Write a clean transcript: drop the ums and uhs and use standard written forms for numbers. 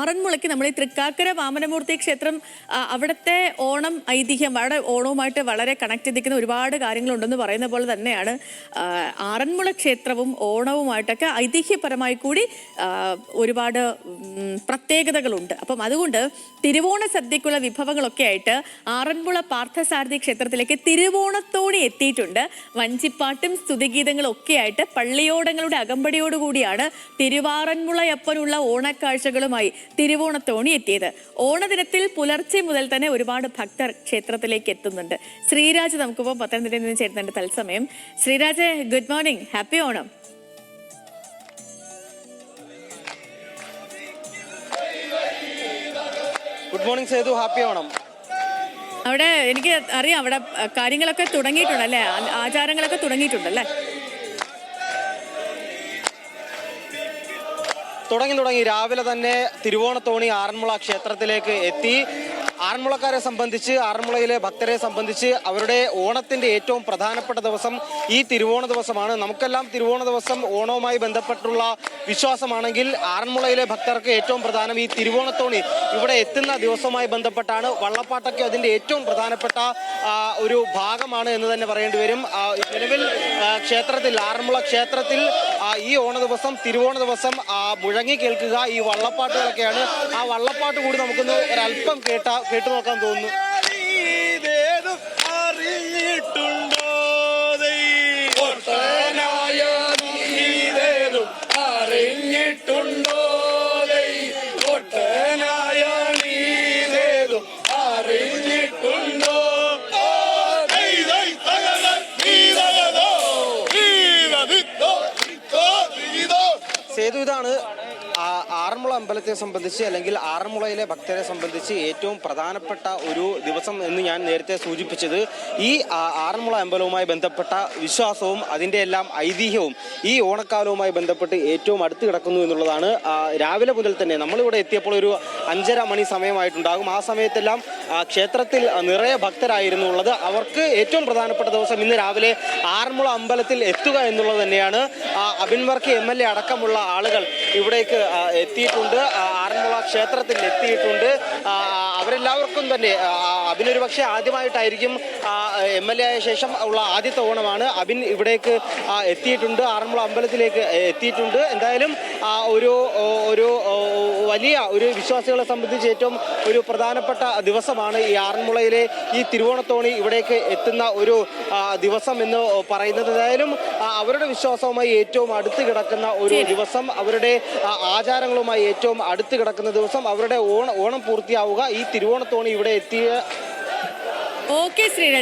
ആറന്മുളയ്ക്ക് നമ്മൾ ഈ തൃക്കാക്കര വാമനമൂർത്തി ക്ഷേത്രം അവിടുത്തെ ഓണം ഐതിഹ്യം അവിടെ ഓണവുമായിട്ട് വളരെ കണക്ട് ചെയ്തിരിക്കുന്ന ഒരുപാട് കാര്യങ്ങളുണ്ടെന്ന് പറയുന്ന പോലെ തന്നെയാണ് ആറന്മുള ക്ഷേത്രവും ഓണവുമായിട്ടൊക്കെ ഐതിഹ്യപരമായി കൂടി ഒരുപാട് പ്രത്യേകതകളുണ്ട്. അപ്പം അതുകൊണ്ട് തിരുവോണ സദ്യക്കുള്ള വിഭവങ്ങളൊക്കെ ആയിട്ട് ആറന്മുള പാർത്ഥസാരഥി ക്ഷേത്രത്തിലേക്ക് തിരുവോണത്തോണി എത്തിയിട്ടുണ്ട്. വഞ്ചിപ്പാട്ടും സ്തുതിഗീതങ്ങളും ഒക്കെ ആയിട്ട് പള്ളിയോടങ്ങളുടെ അകമ്പടിയോടുകൂടിയാണ് തിരുവാറന്മുളയപ്പനുള്ള ഓണക്കാഴ്ചകളുമായി തിരുവോണത്തോണി എത്തിയത്. ഓണദിനത്തിൽ പുലർച്ചെ മുതൽ തന്നെ ഒരുപാട് ഭക്തർ ക്ഷേത്രത്തിലേക്ക് എത്തുന്നുണ്ട്. ശ്രീരാജ് നമുക്കിപ്പോൾ പത്തനംതിട്ടയിൽ നിന്ന് ചേരുന്നുണ്ട് തത്സമയം. Sreeraj, good morning, happy Onam. Good morning Sethu, happy Onam. അവിടെ എനിക്ക് അറിയാം, അവിടെ കാര്യങ്ങളൊക്കെ തുടങ്ങിയിട്ടുണ്ടല്ലേ, ആചാരങ്ങളൊക്കെ തുടങ്ങിയിട്ടുണ്ടല്ലേ? തുടങ്ങി രാവിലെ തന്നെ തിരുവോണത്തോണി ആറന്മുള ക്ഷേത്രത്തിലേക്ക് എത്തി. ആറന്മുളക്കാരെ സംബന്ധിച്ച്, ആറന്മുളയിലെ ഭക്തരെ സംബന്ധിച്ച് അവരുടെ ഓണത്തിന്റെ ഏറ്റവും പ്രധാനപ്പെട്ട ദിവസം ഈ തിരുവോണ ദിവസമാണ്. നമുക്കെല്ലാം തിരുവോണ ദിവസം ഓണവുമായി ബന്ധപ്പെട്ടുള്ള വിശ്വാസമാണെങ്കിൽ ആറന്മുളയിലെ ഭക്തർക്ക് ഏറ്റവും പ്രധാനം ഈ തിരുവോണത്തോണി ഇവിടെ എത്തുന്ന ദിവസവുമായി ബന്ധപ്പെട്ടാണ്. വള്ളപ്പാട്ടൊക്കെ അതിന്റെ ഏറ്റവും പ്രധാനപ്പെട്ട ഒരു ഭാഗമാണ് എന്ന് തന്നെ പറയേണ്ടി വരും. നിലവിൽ ക്ഷേത്രത്തിൽ, ആറന്മുള ക്ഷേത്രത്തിൽ ഈ ഓണ ദിവസം, തിരുവോണ ദിവസം മുഴങ്ങി കേൾക്കുക ഈ വള്ളപ്പാട്ടുകളൊക്കെയാണ്. ആ വള്ളപ്പാട്ട് കൂടി നമുക്കൊന്ന് ഒരല്പം കേട്ടു നോക്കാൻ തോന്നുന്നു. സേതു, ഇതാണ് ആറന്മുള അമ്പലത്തെ സംബന്ധിച്ച്, അല്ലെങ്കിൽ ആറന്മുളയിലെ ഭക്തരെ സംബന്ധിച്ച് ഏറ്റവും പ്രധാനപ്പെട്ട ഒരു ദിവസം എന്ന് ഞാൻ നേരത്തെ സൂചിപ്പിച്ചത്. ഈ ആറന്മുള അമ്പലവുമായി ബന്ധപ്പെട്ട വിശ്വാസവും അതിൻ്റെ എല്ലാം ഐതിഹ്യവും ഈ ഓണക്കാലവുമായി ബന്ധപ്പെട്ട് ഏറ്റവും അടുത്ത് കിടക്കുന്നു എന്നുള്ളതാണ്. രാവിലെ മുതൽ തന്നെ നമ്മളിവിടെ എത്തിയപ്പോൾ ഒരു 5:30 മണി സമയമായിട്ടുണ്ടാകും. ആ സമയത്തെല്ലാം ക്ഷേത്രത്തിൽ നിറയെ ഭക്തരായിരുന്നു ഉള്ളത്. അവർക്ക് ഏറ്റവും പ്രധാനപ്പെട്ട ദിവസം ഇന്ന് രാവിലെ ആറന്മുള അമ്പലത്തിൽ എത്തുക എന്നുള്ളത് തന്നെയാണ്. അബിൻ വർക്കി MLA അടക്കമുള്ള ആളുകൾ ഇവിടേക്ക് എത്തിയിട്ടുണ്ട്, ആറന്മുള ക്ഷേത്രത്തിൽ എത്തിയിട്ടുണ്ട്. അവരെല്ലാവർക്കും തന്നെ അബിനൊരു പക്ഷേ ആദ്യമായിട്ടായിരിക്കും MLA ആയ ശേഷം ഉള്ള ആദ്യത്തെ ഓണമാണ്. അബിൻ ഇവിടേക്ക് എത്തിയിട്ടുണ്ട്, ആറന്മുള അമ്പലത്തിലേക്ക് എത്തിയിട്ടുണ്ട്. എന്തായാലും ഒരു വലിയ ഒരു വിശ്വാസികളെ സംബന്ധിച്ച് ഏറ്റവും ഒരു പ്രധാനപ്പെട്ട ദിവസമാണ് ഈ ആറന്മുളയിലെ ഈ തിരുവോണത്തോണി ഇവിടേക്ക് എത്തുന്ന ഒരു ദിവസം എന്ന് പറയുന്നത്. എന്തായാലും അവരുടെ വിശ്വാസവുമായി ഏറ്റവും അടുത്ത് കിടക്കുന്ന ഒരു ദിവസം, അവരുടെ ആചാരങ്ങളുമായി ഏറ്റവും അടുത്ത് കിടക്കുന്ന ദിവസം, അവരുടെ ഓണം പൂർത്തിയാവുക ഈ തിരുവോണത്തോണി ഇവിടെ എത്തിയ. ഓക്കെ ശ്രീരാജ്.